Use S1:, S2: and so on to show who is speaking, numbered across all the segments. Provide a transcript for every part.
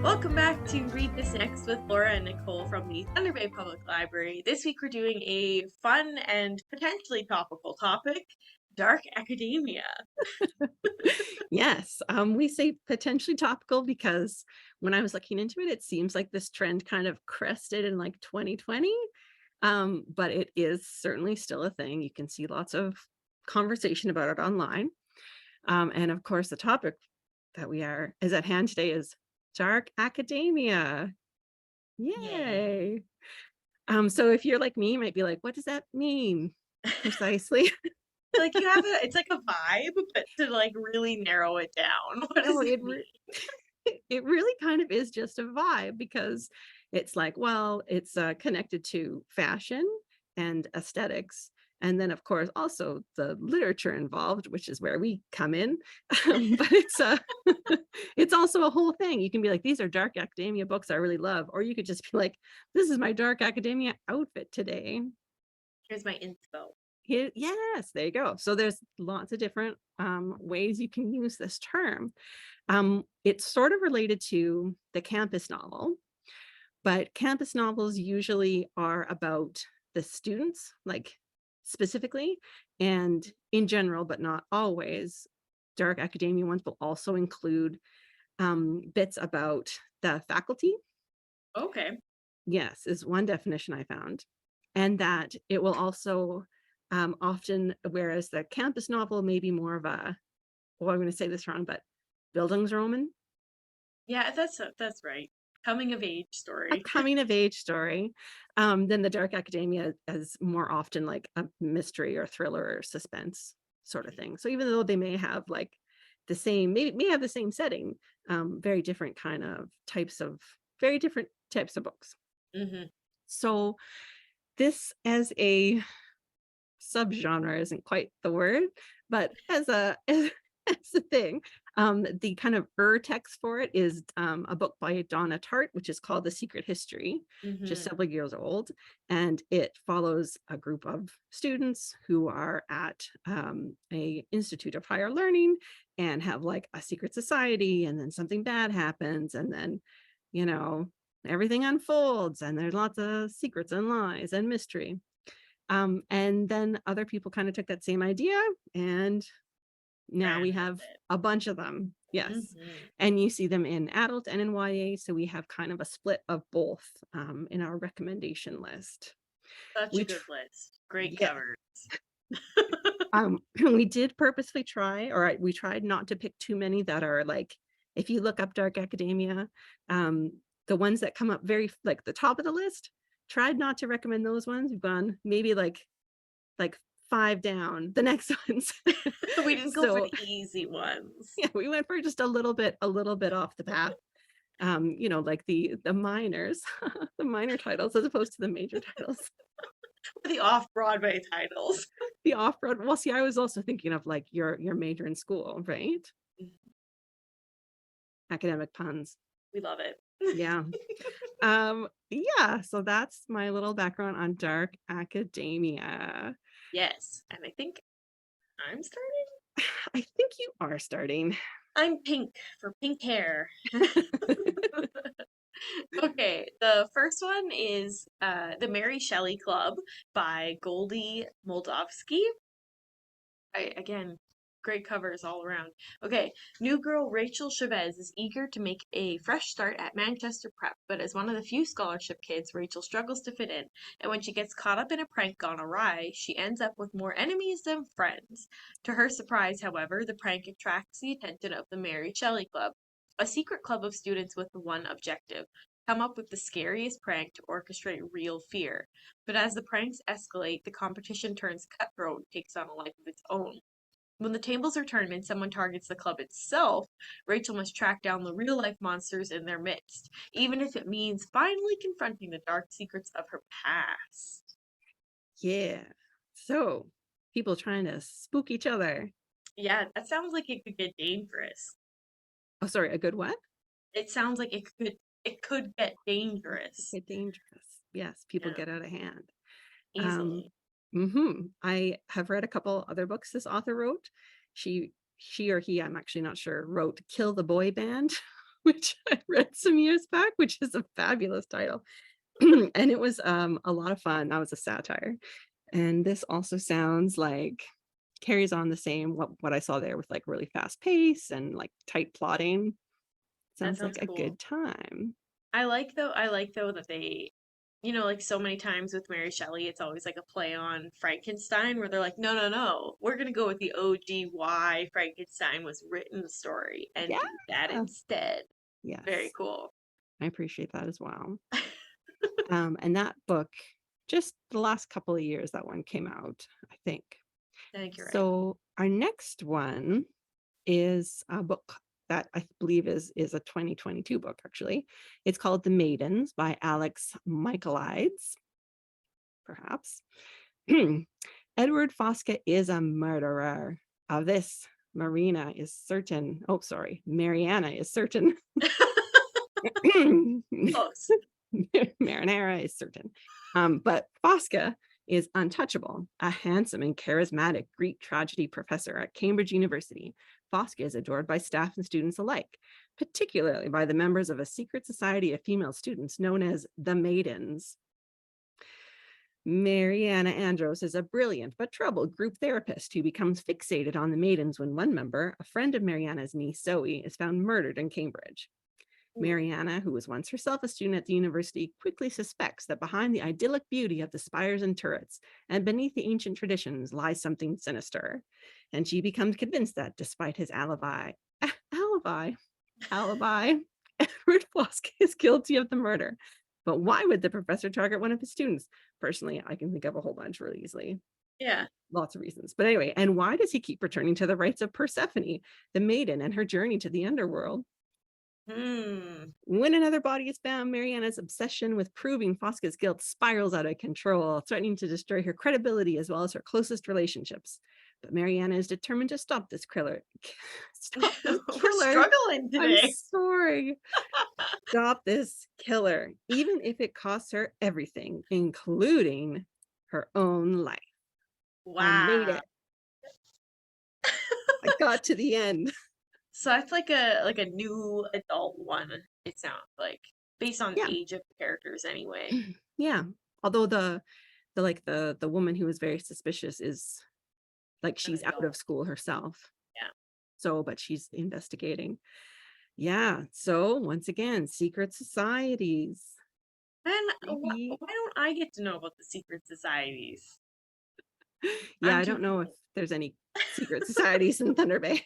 S1: Welcome back to Read This Next with Laura and Nicole from the Thunder Bay Public Library. This week we're doing a fun and potentially topical topic, dark academia.
S2: Yes, we say potentially topical because when I was looking into it, it seems like this trend kind of crested in like 2020, but it is certainly still a thing. You can see lots of conversation about it online. And of course, the topic that is at hand today is dark academia.
S1: Yeah.
S2: Yay. So if you're like me, you might be like, what does that mean precisely?
S1: Like it's like a vibe, but to like really narrow it down, what does
S2: No,
S1: it mean?
S2: it really kind of is just a vibe because it's like, well, it's connected to fashion and aesthetics. And then, of course, also the literature involved, which is where we come in. But it's also a whole thing. You can be like, these are dark academia books I really love. Or you could just be like, this is my dark academia outfit today.
S1: Here's my inspo.
S2: Yes, there you go. So there's lots of different ways you can use this term. It's sort of related to the campus novel, but campus novels usually are about the students, like specifically, and in general, but not always. Dark academia ones will also include bits about the faculty.
S1: Okay.
S2: Yes, is one definition I found. And that it will also often, whereas the campus novel may be more of a, well, I'm going to say this wrong, but Bildungsroman,
S1: Yeah, that's right. Coming of age
S2: a
S1: story.
S2: coming of age story, then the dark academia is more often like a mystery or thriller or suspense sort of thing. So even though they may have like the same, maybe may have the same setting, very different kind of very different types of books.
S1: Hmm.
S2: So this as a subgenre isn't quite the word, but as a as a thing, the kind of text for it is a book by Donna Tartt, which is called The Secret History, just
S1: Hmm.
S2: several years old, and it follows a group of students who are at a institute of higher learning and have like a secret society, and then something bad happens, and then you know everything unfolds, and there's lots of secrets and lies and mystery. And then other people kind of took that same idea, and now
S1: Ran
S2: we
S1: with
S2: have
S1: it.
S2: a bunch of them. Yes.
S1: Hmm.
S2: And you see them in adult and in YA. So we have kind of a split of both in our recommendation list.
S1: Such a
S2: We,
S1: good list. Great
S2: yeah,
S1: covers.
S2: we did purposely try, we tried not to pick too many that are like, if you look up dark academia, um, the ones that come up very like the top of the list, tried not to recommend those ones. We've gone maybe like five down the next ones.
S1: We didn't go for
S2: So
S1: the easy ones.
S2: yeah, we went for just a little bit off the path. Like the minors, the minor titles as opposed to the major titles.
S1: The off-Broadway titles.
S2: The off-road. Well, see, I was also thinking of like your major in school, right? Academic puns.
S1: We love it.
S2: Yeah. Yeah, so that's my little background on dark academia.
S1: Yes, and I think I'm starting.
S2: I think you are starting.
S1: I'm pink for pink hair. Okay, the first one is The Mary Shelley Club by Goldie Moldavsky. Again, great covers all around. Okay, new girl Rachel Chavez is eager to make a fresh start at Manchester Prep, but as one of the few scholarship kids, Rachel struggles to fit in. And when she gets caught up in a prank gone awry, she ends up with more enemies than friends. To her surprise, however, the prank attracts the attention of the Mary Shelley Club, a secret club of students with the one objective: come up with the scariest prank to orchestrate real fear. But as the pranks escalate, the competition turns cutthroat and takes on a life of its own. When the tables are turned and someone targets the club itself, Rachel must track down the real life monsters in their midst, even if it means finally confronting the dark secrets of her past.
S2: Yeah. So people trying to spook each other.
S1: Yeah, that sounds like it could get dangerous.
S2: Oh, sorry, a good what?
S1: It sounds like it could get dangerous.
S2: Get dangerous. Yes, people
S1: Yeah,
S2: get out of hand. Um,
S1: easily.
S2: I have read a couple other books this author wrote. She or he, I'm actually not sure, wrote Kill the Boy Band, which I read some years back, which is a fabulous title. And it was a lot of fun. That was a satire. And this also sounds like carries on the same what I saw there with like really fast pace and like tight plotting.
S1: That
S2: Sounds
S1: sounds
S2: like a
S1: cool.
S2: good time.
S1: I like though that they, like so many times with Mary Shelley, it's always like a play on Frankenstein where they're like, no, no, no, we're gonna go with the OG why Frankenstein was written story and
S2: Yeah.
S1: do that instead. Very
S2: Yes.
S1: cool.
S2: I appreciate that as well. And that book, just the last couple of years, that one came out, I think.
S1: I think you're right.
S2: So our next one is a book that I believe is a 2022 book, actually. It's called The Maidens by Alex Michaelides, perhaps. Edward Fosca is a murderer. Of this, Marina is certain. Oh, sorry. Mariana is certain.
S1: Close.
S2: Marinara is certain. But Fosca is untouchable, a handsome and charismatic Greek tragedy professor at Cambridge University. Fosca is adored by staff and students alike, particularly by the members of a secret society of female students known as the Maidens. Mariana Andros is a brilliant but troubled group therapist who becomes fixated on the Maidens when one member, a friend of Mariana's niece Zoe, is found murdered in Cambridge.
S1: Ooh.
S2: Mariana, who was once herself a student at the university, quickly suspects that behind the idyllic beauty of the spires and turrets and beneath the ancient traditions lies something sinister. And she becomes convinced that despite his alibi, Edward Fosk is guilty of the murder. But why would the professor target one of his students? Personally, I can think of a whole bunch really easily.
S1: Yeah.
S2: Lots of reasons. But anyway, and why does he keep returning to the rites of Persephone, the maiden, and her journey to the underworld?
S1: Hmm.
S2: When another body is found, Mariana's obsession with proving Fosca's guilt spirals out of control, threatening to destroy her credibility as well as her closest relationships. But Mariana is determined to stop this killer. Stop this
S1: We're
S2: killer.
S1: struggling
S2: I'm
S1: today.
S2: sorry. Stop this killer, even if it costs her everything, including her own life. I made
S1: Wow.
S2: it. I got to the end.
S1: So that's like a new adult one, it sounds like. Based on
S2: Yeah.
S1: age of the characters anyway.
S2: Yeah. Although the woman who is very suspicious is like
S1: An
S2: she's out
S1: adult.
S2: of school herself.
S1: Yeah.
S2: So, but she's investigating. Yeah. So once again, secret societies.
S1: Man, why
S2: Maybe.
S1: don't I get to know about the secret societies?
S2: Yeah,
S1: I'm
S2: I
S1: too
S2: don't know if
S1: cool.
S2: there's any secret societies in Thunder Bay.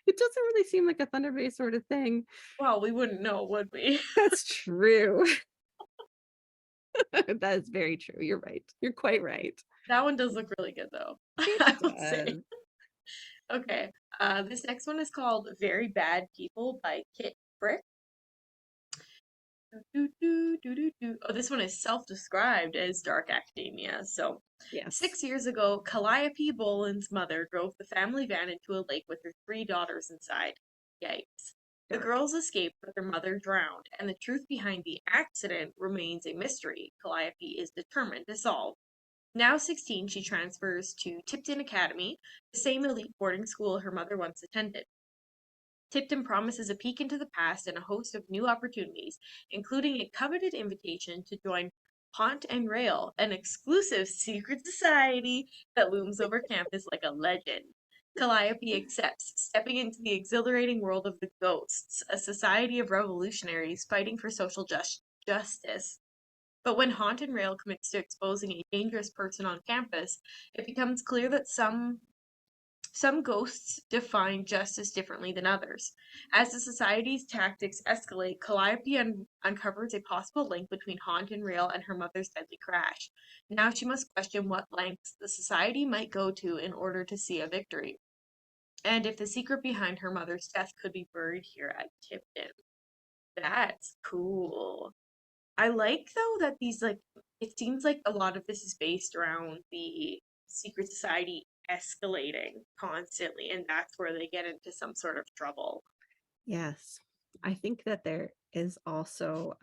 S2: It doesn't really seem like a Thunder Bay sort of thing.
S1: Well, we wouldn't know, would we?
S2: That's true. That is very true. You're right. You're quite right.
S1: That one does look really good though,
S2: It
S1: I will say.
S2: does.
S1: Okay. This next one is called Very Bad People by Kit Frick. Oh, this one is self-described as dark academia. So,
S2: Yes.
S1: 6 years ago, Calliope Boland's mother drove the family van into a lake with her three daughters inside. Yikes. The
S2: Dark.
S1: girls escaped, but their mother drowned, and the truth behind the accident remains a mystery Calliope is determined to solve. Now 16, she transfers to Tipton Academy, the same elite boarding school her mother once attended. Tipton promises a peek into the past and a host of new opportunities, including a coveted invitation to join Haunt and Rail, an exclusive secret society that looms over campus like a legend. Calliope accepts, stepping into the exhilarating world of the Ghosts, a society of revolutionaries fighting for social justice. But when Haunt and Rail commits to exposing a dangerous person on campus, it becomes clear that some ghosts define justice differently than others. As the society's tactics escalate, Calliope uncovers a possible link between Haunt and Rail and her mother's deadly crash. Now she must question what lengths the society might go to in order to see a victory, and if the secret behind her mother's death could be buried here at Tipton. That's cool. I like though that these like it seems like a lot of this is based around the secret society escalating constantly, and that's where they get into some sort of trouble.
S2: Yes. I think that there is also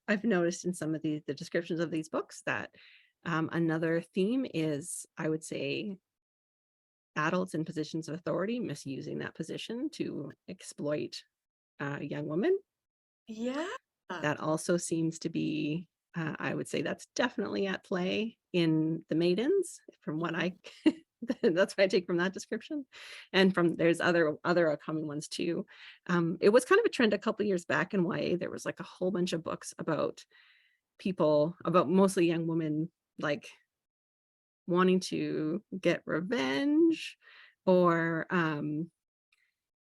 S2: I've noticed in some of the descriptions of these books that another theme is, I would say, adults in positions of authority misusing that position to exploit young women.
S1: Yeah.
S2: That also seems to be, I would say that's definitely at play in the Maidens, from what
S1: Mhm.
S2: I that's what I take from that description. And from there's other upcoming ones too. It was kind of a trend a couple years back in YA. There was like a whole bunch of books about people, about mostly young women, like wanting to get revenge, or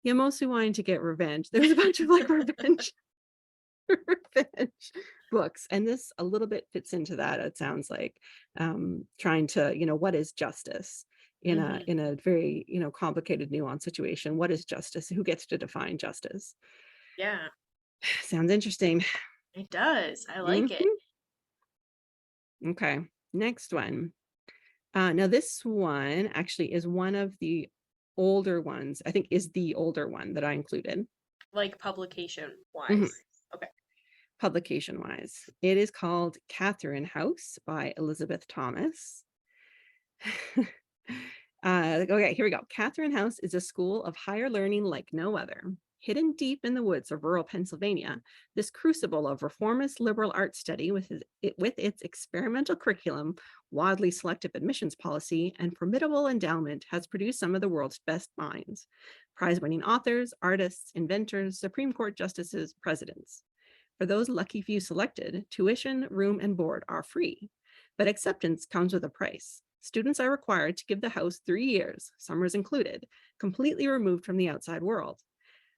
S2: yeah, mostly wanting to get revenge. There was a bunch of like revenge revenge books, and this a little bit fits into that. It sounds like trying to, what is justice in a
S1: Mhm.
S2: very, complicated, nuanced situation. What is justice? Who gets to define justice?
S1: Yeah,
S2: Sounds interesting.
S1: it does. I like it.
S2: Mhm. Okay, next one. Now this one actually is one of the older ones. I think is the older one that I included.
S1: Like publication
S2: Mhm.
S1: wise. Okay.
S2: Publication wise, it is called Catherine House by Elizabeth Thomas. Okay, here we go. Catherine House is a school of higher learning like no other. Hidden deep in the woods of rural Pennsylvania, this crucible of reformist liberal arts study with its experimental curriculum, wildly selective admissions policy, and formidable endowment has produced some of the world's best minds. Prize-winning authors, artists, inventors, Supreme Court justices, presidents. For those lucky few selected, tuition, room, and board are free, but acceptance comes with a price. Students are required to give the house 3 years, summers included, completely removed from the outside world.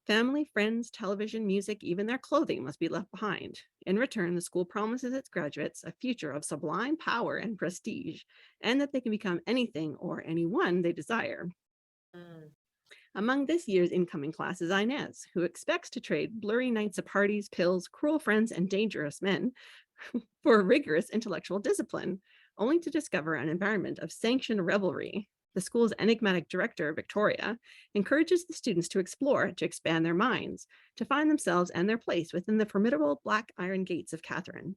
S2: Family, friends, television, music, even their clothing must be left behind. In return, the school promises its graduates a future of sublime power and prestige, and that they can become anything or anyone they desire.
S1: Mm.
S2: Among this year's incoming class is Inez, who expects to trade blurry nights of parties, pills, cruel friends, and dangerous men for rigorous intellectual discipline, only to discover an environment of sanctioned revelry. The school's enigmatic director, Victoria, encourages the students to explore, to expand their minds, to find themselves and their place within the formidable black iron gates of Catherine.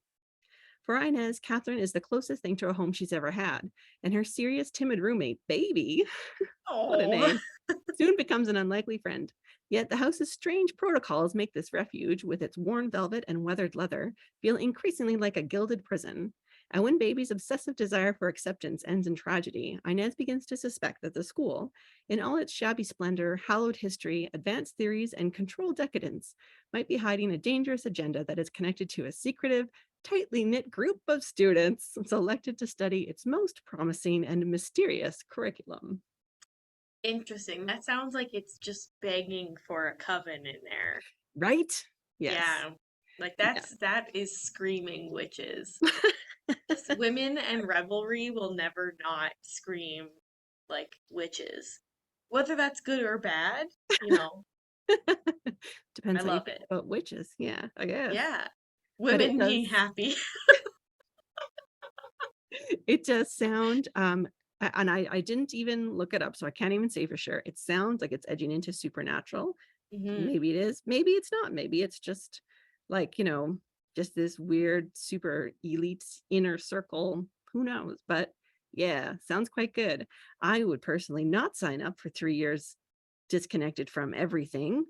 S2: For Inez, Catherine is the closest thing to a home she's ever had, and her serious, timid roommate, Baby, what a
S1: Oh.
S2: name, soon becomes an unlikely friend. Yet the house's strange protocols make this refuge, with its worn velvet and weathered leather, feel increasingly like a gilded prison. And when Baby's obsessive desire for acceptance ends in tragedy, Inez begins to suspect that the school, in all its shabby splendor, hallowed history, advanced theories, and controlled decadence, might be hiding a dangerous agenda that is connected to a secretive, tightly knit group of students selected to study its most promising and mysterious curriculum.
S1: Interesting. That sounds like it's just begging for a coven in there.
S2: Right? Yes.
S1: Yeah. Like
S2: Yeah.
S1: that is screaming witches. Women and revelry will never not scream like witches. Whether that's good or bad, you know, I
S2: Depends how you
S1: love
S2: feel
S1: it.
S2: about witches. Yeah, I guess.
S1: Yeah.
S2: But it
S1: Women being
S2: does
S1: happy.
S2: it does sound and I didn't even look it up, so I can't even say for sure. It sounds like it's edging into supernatural.
S1: Hmm.
S2: Maybe it is, maybe it's not. Maybe it's just like, just this weird super elite inner circle. Who knows? But yeah, sounds quite good. I would personally not sign up for 3 years disconnected from everything.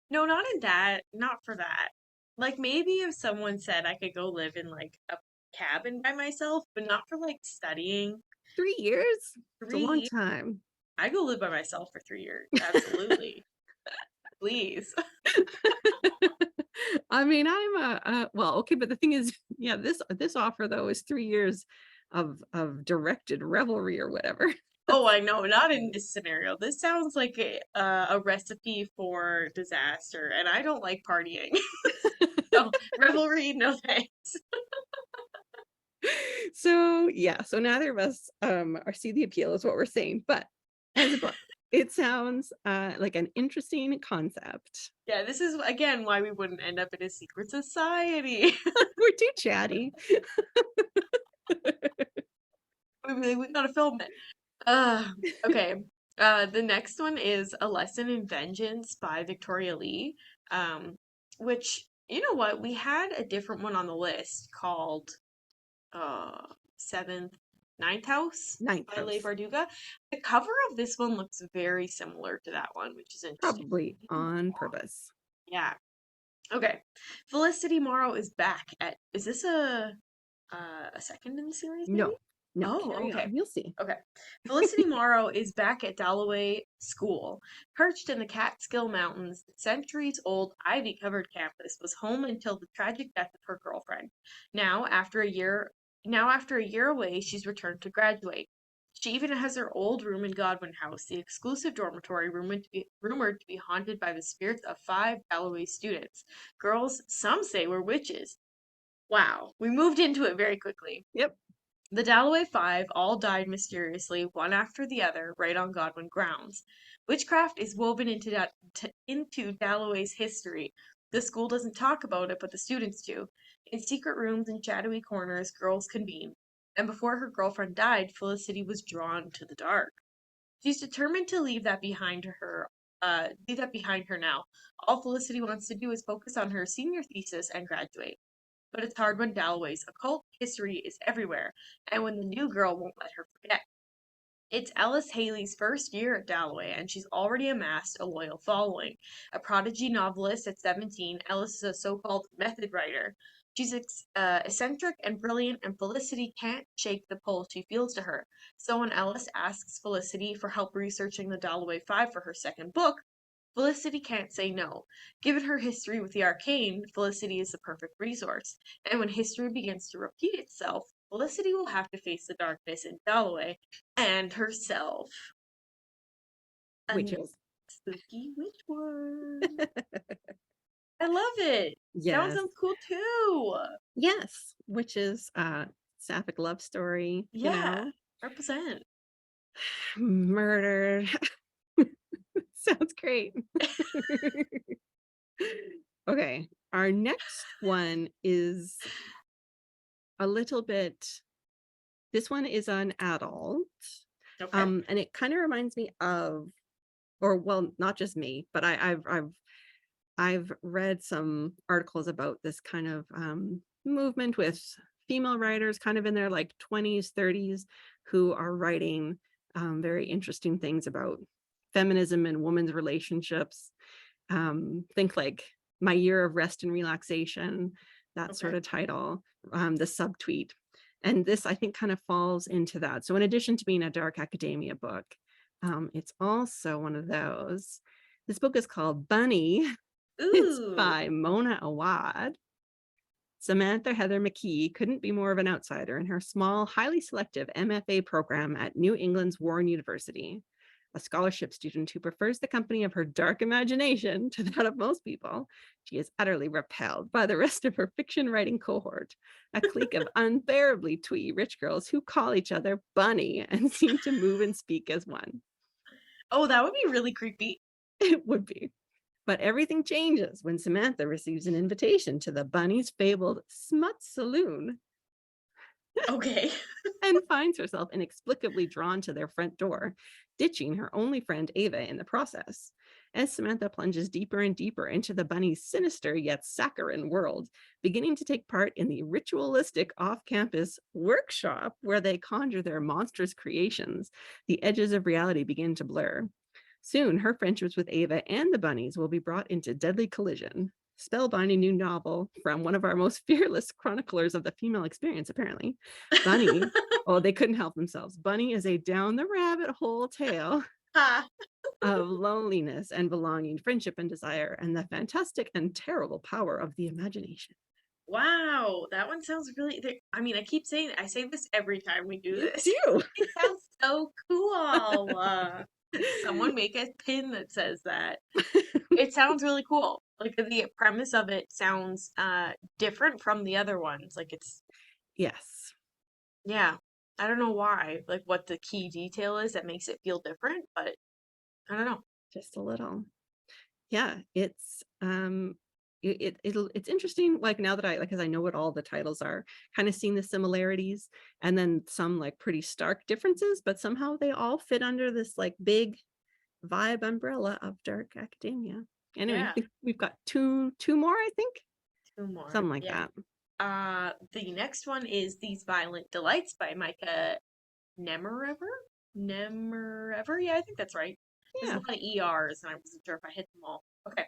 S1: No, not in that. Not for that. Like maybe if someone said I could go live in like a cabin by myself, but not for like studying
S2: 3 years? It's a long
S1: 3 years.
S2: time.
S1: I go live by myself for 3 years. Absolutely. Please.
S2: I mean, I'm well, okay, but the thing is, yeah, this offer though is 3 years of directed revelry or whatever.
S1: Oh, I know, not in this scenario. This sounds like a recipe for disaster, and I don't like partying. So, revelry, no thanks.
S2: So yeah, so neither of us are see the appeal is what we're saying, but as a book, it sounds like an interesting concept.
S1: Yeah, this is again why we wouldn't end up in a secret society.
S2: We're too chatty.
S1: We gotta film it. Uh, okay. The next one is A Lesson in Vengeance by Victoria Lee, um, which You know what? We had a different one on the list called uh Seventh Ninth House
S2: Ninth
S1: by Leigh
S2: House,
S1: Barduga. The cover of this one looks very similar to that one, which is interesting.
S2: probably on purpose.
S1: Yeah. Okay. Felicity Morrow is back at, is this a second in the series maybe?
S2: No, no,
S1: Oh,
S2: carry
S1: okay.
S2: on. You'll see.
S1: Okay. Felicity Morrow is back at Dalloway School. Perched in the Catskill Mountains, the centuries-old ivy-covered campus was home until the tragic death of her girlfriend. Now, after a year, now after a year away, she's returned to graduate. She even has her old room in Godwin House, the exclusive dormitory rumored to be haunted by the spirits of 5 Dalloway students. Girls, some say were witches. Wow, we moved into it very quickly.
S2: Yep.
S1: The Dalloway Five all died mysteriously, one after the other, right on Godwin grounds. Witchcraft is woven into Dalloway's history. The school doesn't talk about it, but the students do. In secret rooms and shadowy corners, girls convene. And before her girlfriend died, Felicity was drawn to the dark. She's determined to leave that behind her now. All Felicity wants to do is focus on her senior thesis and graduate. But it's hard when Dalloway's occult history is everywhere, and when the new girl won't let her forget. It's Ellis Haley's first year at Dalloway, and she's already amassed a loyal following. A prodigy novelist at 17, Ellis is a so-called method writer. She's eccentric and brilliant, and Felicity can't shake the pull she feels to her. So when Ellis asks Felicity for help researching the Dalloway Five for her second book, Felicity can't say no. Given her history with the arcane, Felicity is the perfect resource. And when history begins to repeat itself, Felicity will have to face the darkness in Dalloway and herself. A
S2: Witches.
S1: spooky witch one. I love it. That one
S2: Yes.
S1: sounds cool too.
S2: Yes. Witches, sapphic love story,
S1: Yeah. Represent.
S2: murdered. Sounds great. Okay. Our next one is a little bit, this one is an adult.
S1: Okay.
S2: And it kind of reminds me of, or well, not just me, but I've read some articles about this kind of movement with female writers kind of in their like 20s, 30s, who are writing very interesting things about feminism and women's relationships. Think like My Year of Rest and Relaxation, that sort
S1: Okay.
S2: of title, the subtweet. And this, I think, kind of falls into that. So in addition to being a dark academia book, it's also one of those. This book is called Bunny. It's
S1: Ooh.
S2: by Mona Awad. Samantha Heather McKee couldn't be more of an outsider in her small, highly selective MFA program at New England's Warren University. A scholarship student who prefers the company of her dark imagination to that of most people, she is utterly repelled by the rest of her fiction writing cohort, a clique of unbearably twee rich girls who call each other Bunny and seem to move and speak as one.
S1: Oh, that would be really creepy.
S2: It would be. But everything changes when Samantha receives an invitation to the Bunny's fabled Smut Saloon
S1: Okay.
S2: and finds herself inexplicably drawn to their front door, ditching her only friend Ava in the process. As Samantha plunges deeper and deeper into the Bunny's sinister yet saccharine world, beginning to take part in the ritualistic off-campus workshop where they conjure their monstrous creations, the edges of reality begin to blur. Soon, her friendships with Ava and the Bunnies will be brought into deadly collision. Spellbinding new novel from one of our most fearless chroniclers of the female experience, apparently. Bunny, oh, they couldn't help themselves. Bunny is a down the rabbit hole tale
S1: Ha.
S2: of loneliness and belonging, friendship and desire, and the fantastic and terrible power of the imagination.
S1: Wow, that one sounds really. I mean, I keep saying I say this every time we do
S2: You
S1: this.
S2: do.
S1: It sounds so cool. Someone make a pin that says that. It sounds really cool. Like the premise of it sounds different from the other ones. Like it's
S2: Yes,
S1: yeah. I don't know why. Like what the key detail is that makes it feel different, but I don't know.
S2: just a little. Yeah, it's interesting, like now that I like, because I know what all the titles are, kind of seeing the similarities and then some like pretty stark differences, but somehow they all fit under this like big vibe umbrella of dark academia. Anyway, I
S1: Yeah.
S2: think we've got two more, I think.
S1: Two more.
S2: something like
S1: Yeah.
S2: that.
S1: The next one is These Violent Delights by Micah Nemerever? Nemerever? Yeah, I think that's right. There's a
S2: Yeah.
S1: lot of ERs, and I wasn't sure if I hit them all. Okay.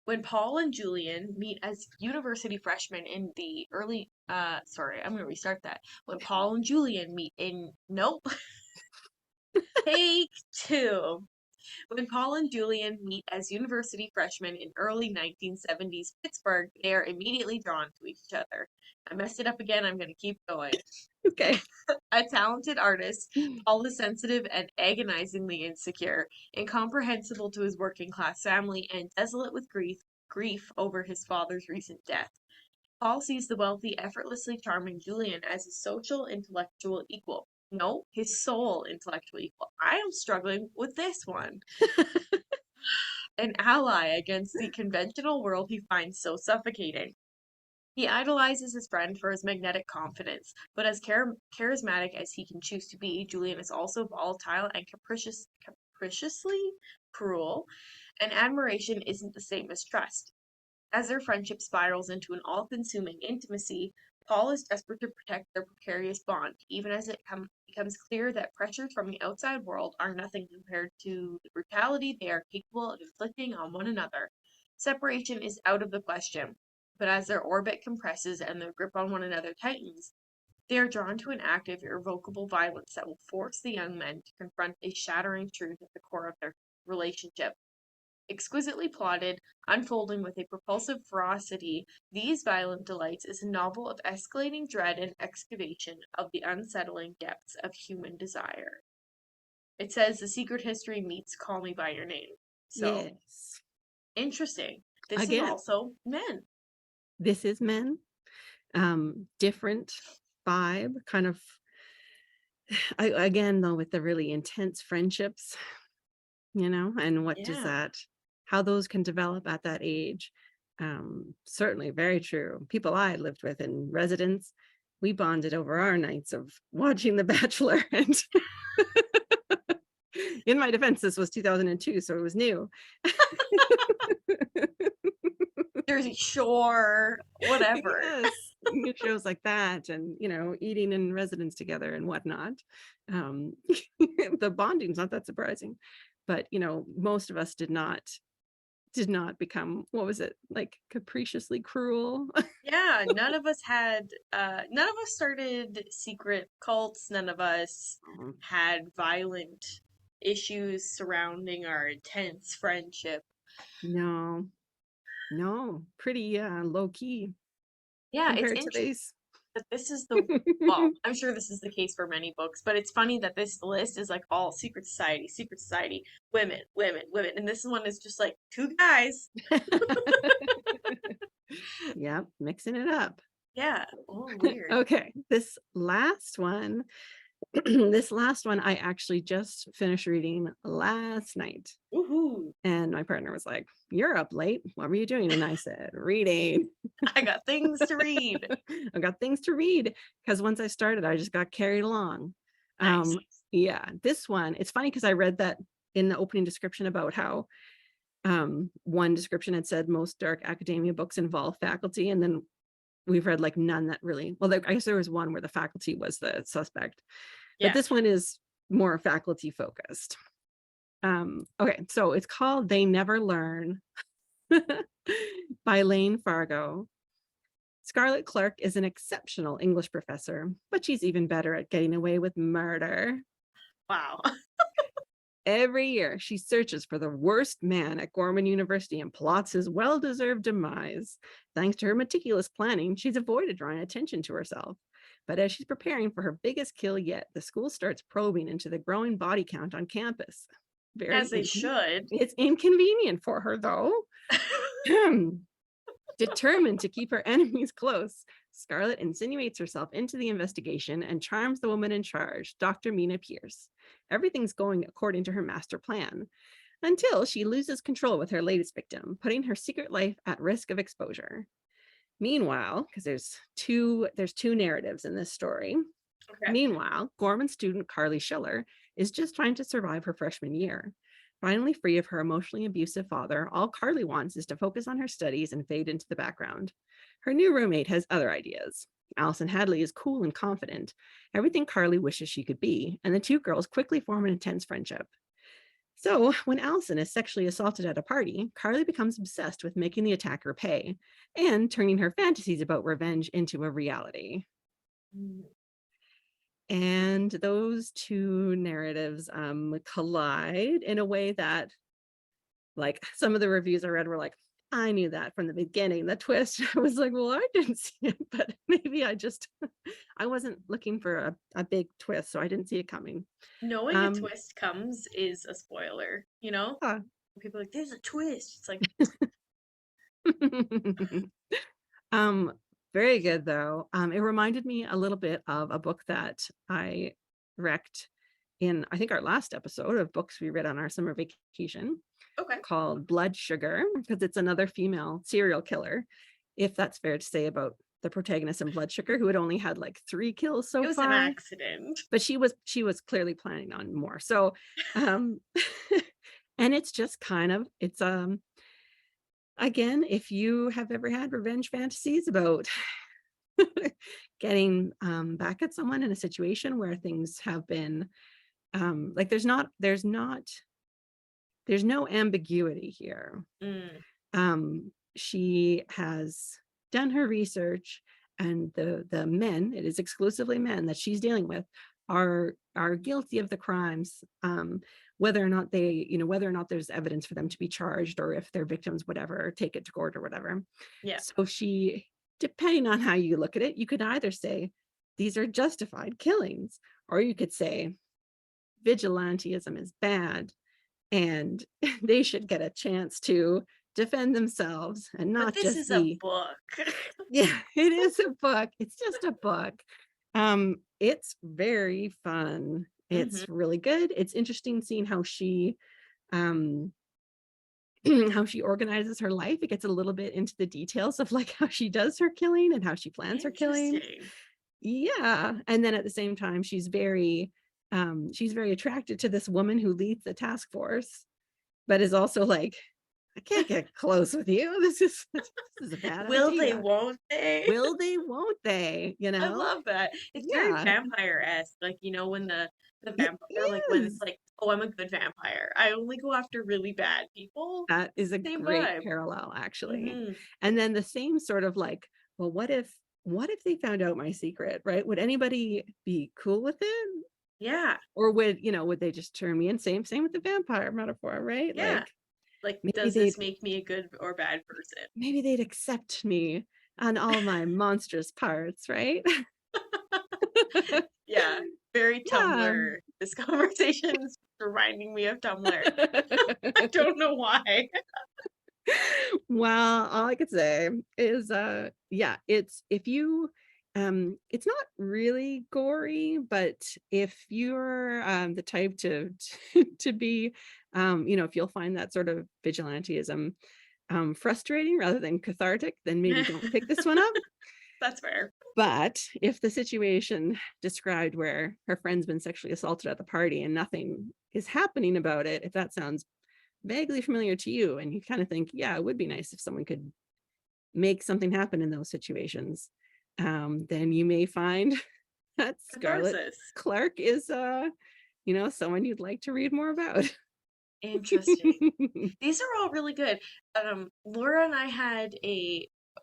S1: When Paul and Julian meet as university freshmen in the early, sorry, I'm gonna restart that. When Paul and Julian meet in, nope, take two. When Paul and Julian meet as university freshmen in early 1970s Pittsburgh, they are immediately drawn to each other. I messed it up again. I'm going to keep going.
S2: Okay.
S1: A talented artist, Paul is sensitive and agonizingly insecure, incomprehensible to his working class family, and desolate with grief over his father's recent death. Paul sees the wealthy, effortlessly charming Julian as his social, intellectual equal. No, his soul intellectual equal. I am struggling with this one. An ally against the conventional world he finds so suffocating. He idolizes his friend for his magnetic confidence, but as charismatic as he can choose to be, Julian is also volatile and capriciously cruel, and admiration isn't the same as trust. As their friendship spirals into an all consuming intimacy, Paul is desperate to protect their precarious bond, even as becomes clear that pressures from the outside world are nothing compared to the brutality they are capable of inflicting on one another. Separation is out of the question, but as their orbit compresses and their grip on one another tightens, they are drawn to an act of irrevocable violence that will force the young men to confront a shattering truth at the core of their relationship. Exquisitely plotted, unfolding with a propulsive ferocity, These Violent Delights is a novel of escalating dread and excavation of the unsettling depths of human desire. It says the secret history meets Call Me By Your Name. So,
S2: Yes.
S1: interesting. This is
S2: Again,
S1: also men.
S2: this is men. Different vibe, kind of. Again, though, with the really intense friendships, and what does
S1: Yeah.
S2: that, how those can develop at that age. Certainly very true. People I lived with in residence, we bonded over our nights of watching The Bachelor. And in my defense, this was 2002, so it was new.
S1: Jersey Shore, whatever.
S2: Yes, shows like that, and eating in residence together and whatnot. um the bonding's not that surprising, but most of us did not become, what was it, like, capriciously cruel.
S1: Yeah, none of us started secret cults, none of us had violent issues surrounding our intense friendship.
S2: No, no, pretty low key
S1: Yeah, it's
S2: compared to
S1: interesting
S2: these.
S1: that this is the well, I'm sure this is the case for many books, but it's funny that this list is like all secret society, women, women, women, and this one is just like two guys.
S2: Yep, mixing it up.
S1: Yeah. Oh, weird.
S2: Okay, this last one this last one I actually just finished reading last night.
S1: Woohoo.
S2: And my partner was like, "You're up late. What were you doing?" And I said, "Reading."
S1: I got things to read.
S2: I got things to read, because once I started, I just got carried along.
S1: Nice.
S2: Um, yeah, this one, it's funny because I read that in the opening description about how one description had said most dark academia books involve faculty, and then we've read like none that really, well, I guess there was one where the faculty was the suspect, but
S1: Yeah.
S2: this one is more faculty focused. Okay, so it's called They Never Learn by Lane Fargo. Scarlett Clark is an exceptional English professor, but she's even better at getting away with murder.
S1: Wow.
S2: Every year, she searches for the worst man at Gorman University and plots his well deserved demise. Thanks to her meticulous planning, she's avoided drawing attention to herself. But as she's preparing for her biggest kill yet, the school starts probing into the growing body count on campus.
S1: As they should.
S2: It's inconvenient for her, though. Determined to keep her enemies close, Scarlett insinuates herself into the investigation and charms the woman in charge, Dr. Mina Pierce. Everything's going according to her master plan, until she loses control with her latest victim, putting her secret life at risk of exposure. Meanwhile, because there's two narratives in this story.
S1: Okay.
S2: Meanwhile, Gorman student Carly Schiller is just trying to survive her freshman year. Finally free of her emotionally abusive father, all Carly wants is to focus on her studies and fade into the background. Her new roommate has other ideas. Allison Hadley is cool and confident, everything Carly wishes she could be, and the two girls quickly form an intense friendship. So, when Allison is sexually assaulted at a party, Carly becomes obsessed with making the attacker pay and turning her fantasies about revenge into a reality.
S1: Mm.
S2: And those two narratives collide in a way that, like, some of the reviews I read were like, I knew that from the beginning. The twist, I was like, well, I didn't see it, but maybe I just, I wasn't looking for a big twist, so I didn't see it coming.
S1: Knowing a
S2: Um,
S1: twist comes is a spoiler, you know?
S2: uh,
S1: People are like, there's a twist. It's like,
S2: um, very good though. It reminded me a little bit of a book that I wrecked in, I think, our last episode of books we read on our summer vacation,
S1: okay.
S2: called Blood Sugar, because it's another female serial killer, if that's fair to say about the protagonist in Blood Sugar, who had only had like 3 kills
S1: It
S2: so
S1: was an
S2: far,
S1: accident.
S2: but she was clearly planning on more. So, um, and it's just kind of, it's again, if you have ever had revenge fantasies about getting back at someone in a situation where things have been like, there's no ambiguity here.
S1: Mm,
S2: She has done her research, and the men, it is exclusively men that she's dealing with, are guilty of the crimes, whether or not whether or not there's evidence for them to be charged, or if they're victims, whatever, take it to court or whatever.
S1: yeah.
S2: So she, depending on how you look at it, you could either say these are justified killings, or you could say vigilantism is bad and they should get a chance to defend themselves and
S1: But
S2: not
S1: this
S2: just
S1: is a
S2: be,
S1: book.
S2: yeah, it is a book, it's just a book. It's very fun,
S1: Hmm.
S2: it's really good, it's interesting seeing how she um how she organizes her life. It gets a little bit into the details of like how she does her killing and how she plans her killings.
S1: Interesting.
S2: Yeah, and then at the same time she's very attracted to this woman who leads the task force, but is also like, I can't get close with you. This is a bad
S1: Will they,
S2: idea.
S1: won't they?
S2: Will they, won't they?
S1: I love that. It's very
S2: Yeah,
S1: vampire-esque. Like, when the
S2: it
S1: vampire, like when it's
S2: is.
S1: like, oh, I'm a good vampire. I only go after really bad people.
S2: That is a
S1: Same
S2: great
S1: vibe.
S2: parallel, actually.
S1: Hmm.
S2: And then the same sort of like, well, what if they found out my secret, right? Would anybody be cool with it?
S1: Yeah.
S2: Or would they just turn me in? Same with the vampire metaphor, right?
S1: Yeah.
S2: Like
S1: Like,
S2: maybe
S1: does
S2: they'd
S1: this make me a good or bad person?
S2: maybe they'd accept me on all my monstrous parts, right?
S1: Yeah. Very
S2: Yeah.
S1: Tumblr. This conversation's reminding me of Tumblr. I don't know why.
S2: Well, all I could say is yeah, it's not really gory, but if you're the type to be if you'll find that sort of vigilantism frustrating rather than cathartic, then maybe don't pick this one up.
S1: That's fair.
S2: But if the situation described where her friend's been sexually assaulted at the party and nothing is happening about it, if that sounds vaguely familiar to you and you kind of think, yeah, it would be nice if someone could make something happen in those situations, then you may find that Scarlett
S1: Catharsis.
S2: Clark is someone you'd like to read more about.
S1: Interesting. These are all really good. Laura and I had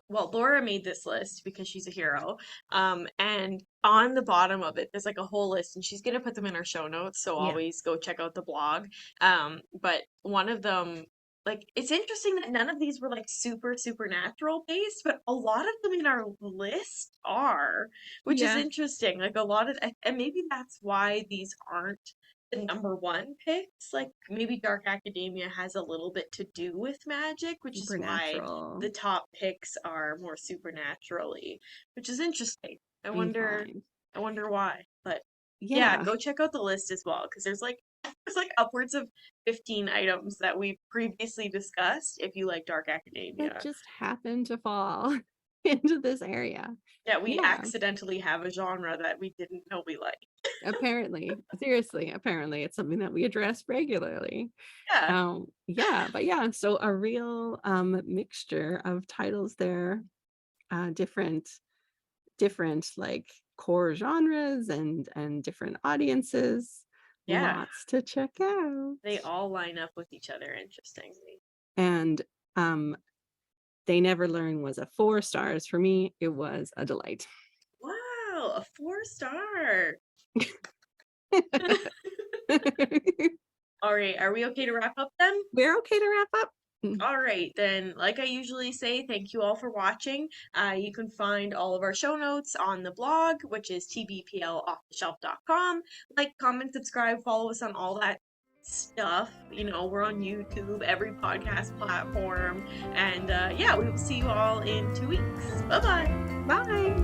S1: Laura made this list because she's a hero. And on the bottom of it, there's like a whole list, and she's gonna put them in our show notes, so
S2: Yeah,
S1: always go check out the blog. But one of them, like, it's interesting that none of these were like super supernatural based, but a lot of them in our list are, which is
S2: yeah,
S1: interesting. Like a lot of, and maybe that's why these aren't the number one picks. Like maybe Dark Academia has a little bit to do with magic, which is why the
S2: supernatural.
S1: top picks are more supernaturally, which is interesting. I wonder
S2: Inclined.
S1: I wonder why. But yeah,
S2: Yeah,
S1: go check out the list as well because there's like upwards of 15 items that we previously discussed if you like Dark
S2: that
S1: Academia.
S2: just happened to fall. into this area.
S1: Yeah, we
S2: Yeah,
S1: accidentally have a genre that we didn't know we liked.
S2: apparently. Seriously, apparently it's something that we address regularly.
S1: Yeah,
S2: Yeah, but yeah, so a real mixture of titles there, different like core genres and different audiences.
S1: yeah.
S2: Lots to check out.
S1: They all line up with each other, interestingly.
S2: And um They Never Learn was a 4 stars. For me, it was a delight.
S1: Wow, a 4 star. All right, are we okay to wrap up then?
S2: We're okay to wrap up.
S1: All right, then, like I usually say, thank you all for watching. You can find all of our show notes on the blog, which is tbplofftheshelf.com. Like, comment, subscribe, follow us on all that stuff. You know, we're on YouTube, every podcast platform. And yeah, we will see you all in 2 weeks. Bye bye.
S2: Bye.